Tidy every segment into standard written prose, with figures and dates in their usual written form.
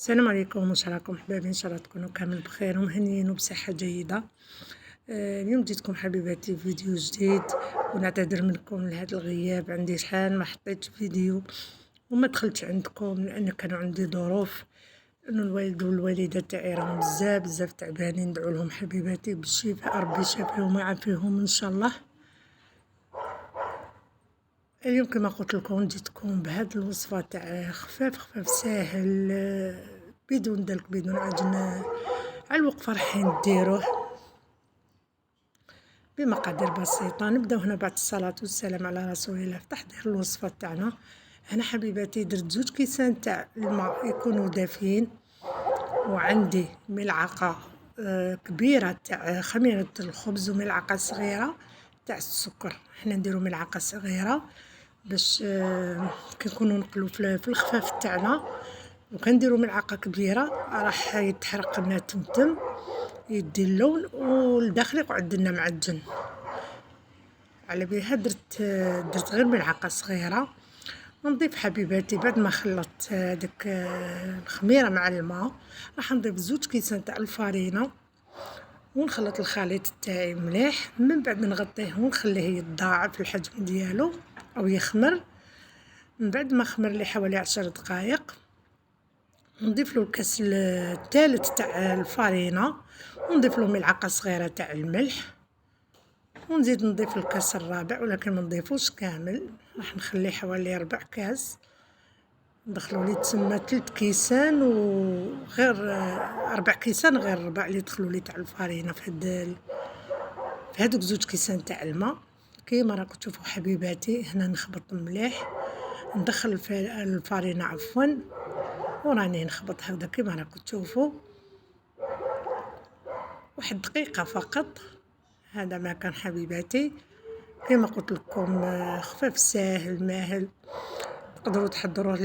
السلام عليكم، واش راكم حبابي؟ ان شاء الله تكونوا كامل بخير ومهنيين وبصحه جيده. اليوم جيتكم حبيباتي فيديو جديد، ونعتذر منكم لهذا الغياب. عندي شحال ما حطيت فيديو وما دخلتش عندكم لان كانوا عندي ظروف، انه الوالد والوالده تاعي راهم بزاف تعبانين. ندعو لهم حبيباتي بالشفاء، ربي يشافيهم ويعافيهم ان شاء الله. اليوم كما قلت لكم جيتكم بهذه الوصفه تاع خفاف ساهل، بدون دلك بدون عجن، على الوقفه رايحين ديروه بمقادير بسيطه. نبداو هنا بعد الصلاه والسلام على رسول الله في تحضير الوصفه تاعنا. هنا حبيباتي درت 2 كيسان تاع الماء يكونوا دافين، وعندي ملعقه كبيره تاع خميره الخبز وملعقه صغيره تاع السكر. حنا نديرو ملعقه صغيره باش كي نكونوا نقلو في الخفاف تاعنا، وكنديروا ملعقه كبيره راح يتحرق لنا تمتم، يدي اللون والداخل يقعد لنا معجن. على بها درت غير ملعقه صغيره. ونضيف حبيباتي بعد ما خلطت هذيك الخميره مع الماء، راح نضيف 2 كيسان تاع الفارينه ونخلط الخليط تاعي مليح. من بعد نغطيه ونخليه يتضاعف الحجم ديالو او يخمر. من بعد ما خمر لي حوالي 10 دقائق، نضيف له الكاس الثالث تاع الفارينه، ونضيف له ملعقه صغيره تاع الملح، ونزيد نضيف الكاس الرابع ولكن ما نضيفوش كامل، راح نخليه حوالي 4 كاس. ندخلوا لي تسمى 3 كيسان وغير 4 كيسان غير 4 اللي دخلوا لي تاع الفارينه في هذوك 2 كيسان تاع الماء. كيما راكم تشوفوا حبيباتي هنا نخبط مليح، ندخل في الفارينه عفوا وراني نخبط هكذا كيما راكم تشوفوا 1 دقيقه فقط. هذا ما كان حبيباتي. كما قلت لكم خفاف ساهل ماهل، تقدروا تحضروه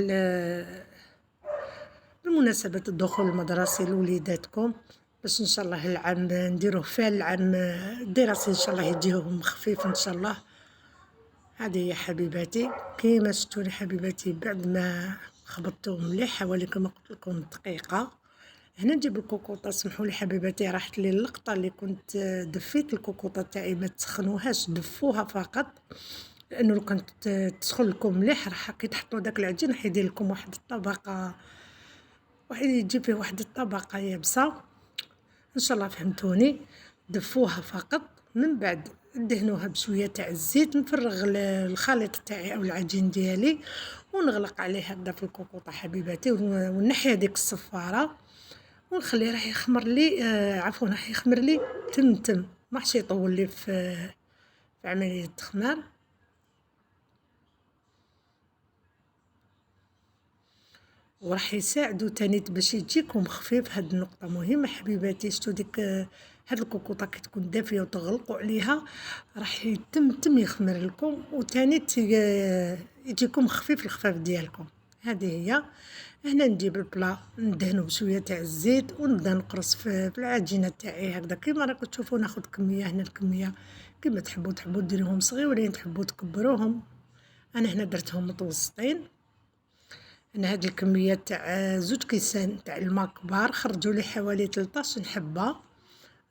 بمناسبة الدخول المدرسي لوليداتكم، باش ان شاء الله العام نديروه في العام الدراسي ان شاء الله يجيهم خفيف ان شاء الله. هذه هي حبيباتي كيما شفتوني حبيباتي بعد ما خبطتهم مليح حوالي كما قلت لكم دقيقه. هنا نجيب الكوكوطه. سمحوا لي حبيباتي راحت لي اللقطه اللي كنت دفيت الكوكوطه تاعي، ما تسخنوهاش دفوها فقط، لانه لو كانت تسخن لكم مليح راح كي تحطوا داك العجين راح يدير لكم واحد الطبقه، واحد يجيب فيه واحد الطبقه يابسه. ان شاء الله فهمتوني. دفوها فقط، من بعد دهنوها بشويه تاع الزيت. نفرغ الخليط تاعي او العجين ديالي ونغلق عليه هكذا في الكوكوطه حبيباتي، ونحي هذيك الصفاره ونخليه راح يخمر لي عفوا راح يخمر لي تمتم، ماحش يطول لي في عمليه التخمار. وراح يساعدوا تاني باش يجيكم خفيف. هاد النقطه مهمه حبيباتي. شتو ديك هاد الكوكوطه كي تكون دافيه وتغلقوا عليها راح يتم يخمر لكم، وتاني يجيكم خفيف الخفاف ديالكم. هذه هي. هنا نجيب البلا ندهنه بشويه تاع الزيت ونبدا نقرص في العجينه تاعي هكذا كيما راكم تشوفوا. ناخذ كميه، هنا الكميه كيما تحبوا ديروهم صغيورين، تحبوا تكبروهم. انا هنا درتهم متوسطين. انا هاد الكميه تاع 2 كيسان تاع الماء كبار خرجوا لي حوالي 13 حبه.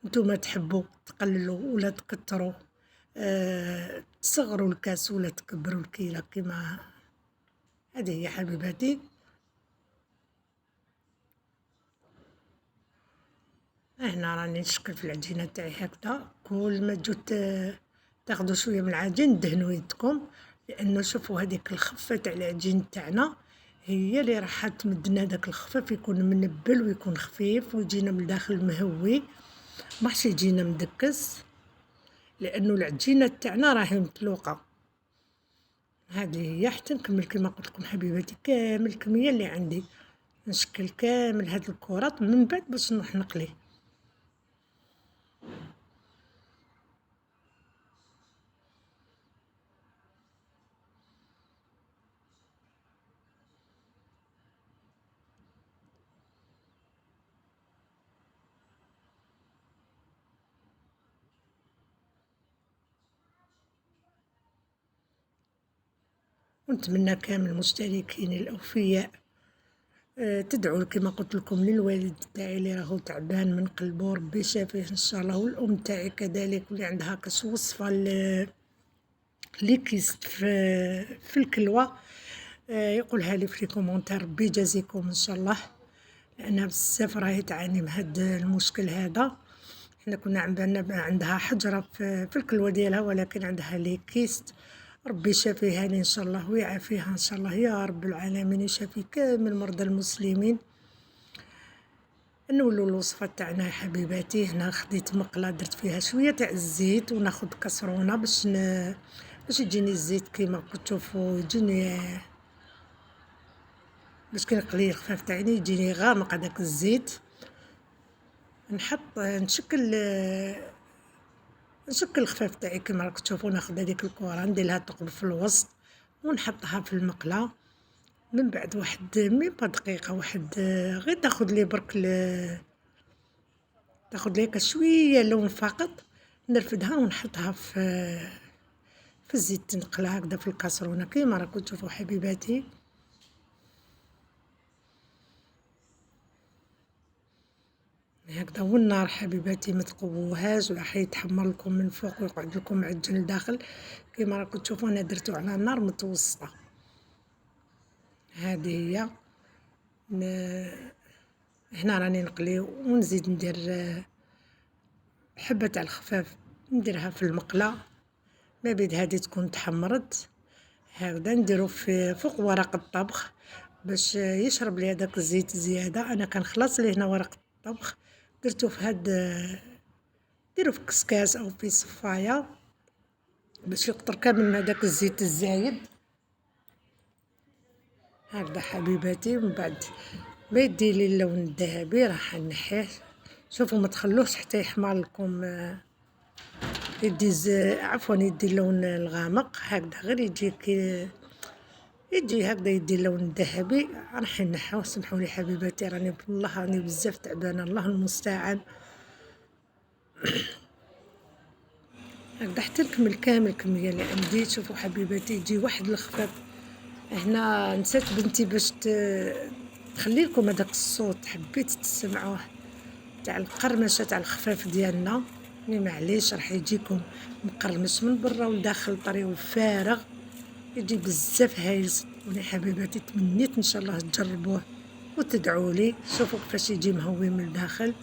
نتوما تحبوا تقللوا ولا تكثروا، تصغروا الكاس ولا تكبروا الكيله كيما. هذه هي حبيباتي. هنا راني نشكل في العجينه تاعي هكذا. كل ما تجوا تاخذوا شويه من العجين دهنوا يدكم، لانه شوفوا هذيك الخفه تاع العجين تاعنا هي اللي راح تمدنا داك الخفاف يكون منبل ويكون خفيف ويجينا من الداخل مهوي، ماحش يجينا مدكس، لانه العجينه تاعنا راهي مطلوقه. هذه هي. حتى نكمل كما قلت لكم حبيباتي كامل الكميه اللي عندي، نشكل كامل هاد الكرات من بعد باش نروح نقليه. ونتمنى كامل المشتركين الأوفياء تدعوا كما قلت لكم للوالد تاعي اللي راهو تعبان من قلبه، ربي يشافيه ان شاء الله، والام تاعي كذلك اللي عندها كاش وصفه لي كيست في الكلوه. يقولها لي في كومونتير، ربي يجازيكم ان شاء الله، لانها بزاف راهي تعاني من هاد المشكل هذا. حنا كنا عندها حجره في الكلوه ديالها، ولكن عندها لي كيست. ربي يشافيها لي ان شاء الله ويعافيها ان شاء الله يا رب العالمين، يشافي كامل مرضى المسلمين. نولوا الوصفه تاعنا يا حبيباتي. هنا خديت مقله درت فيها شويه تاع الزيت، وناخذ كسرونه باش يجيني الزيت كيما تشوفوا، يجيني باش كنقلي الخفاف تاعي يجيني غامق هذاك الزيت. نشكل الخفاف تاعي كما راكم تشوفوا. ناخذ هذيك الكره ندير لها ثقب في الوسط ونحطها في المقله. من بعد واحد ميبا دقيقه واحد، غير تاخذ لي برك تاخذ لي شويه لون فقط، نرفدها ونحطها في الزيت، تنقلها هكذا في الكاسرونه كيما راكم تشوفوا حبيباتي. هكذا، والنار حبيباتي ما تقووهاش، راح يتحمر لكم من فوق ويقعد لكم معجن لداخل. كيما راكم تشوفوا انا درتو على نار متوسطه. هذه هي. هنا راني نقلي ونزيد ندير حبه تاع الخفاف نديرها في المقله. ما بيد هذه تكون تحمرت هكذا، نديرو في فوق ورق الطبخ باش يشرب لي هذاك الزيت زياده. انا كنخلص ليه هنا ورق الطبخ، درتو في هاد، ديرو في كسكاس او في صفايه باش يقطر كامل من هذاك الزيت الزايد. هكذا حبيباتي. ومن بعد ما يدي لي اللون الذهبي راح نحيه. شوفوا ما تخلوش حتى يحمر لكم، عفوا يدي اللون الغامق هكذا، غير يجي هكذا يدي اللون الذهبي راح نحوه. سمحوا لي حبيباتي، راني بزاف تعبانه، الله المستعان. هكذا حتى نكمل كامل الكميه اللي عندي. شوفوا حبيباتي يجي واحد الخفاف. هنا نسيت بنتي باش تخلي لكم هذاك الصوت، حبيت تسمعوه تاع القرمشه تاع الخفاف ديالنا. معليش راح يجيكم مقرمش من برا والداخل طري وفارغ، يجي بزاف هايل. صدقوني حبيباتي، تمنيت ان شاء الله تجربوه وتدعوا لي. شوفوا كيفاش يجي مهوي من الداخل.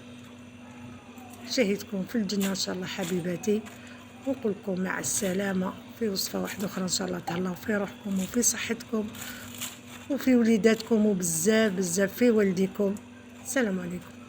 شهيتكم في الجنه ان شاء الله حبيباتي، ونقول لكم مع السلامه في وصفه واحده اخرى ان شاء الله. تهلاو في روحكم وفي صحتكم وفي وليداتكم، وبزاف بزاف في والديكم. السلام عليكم.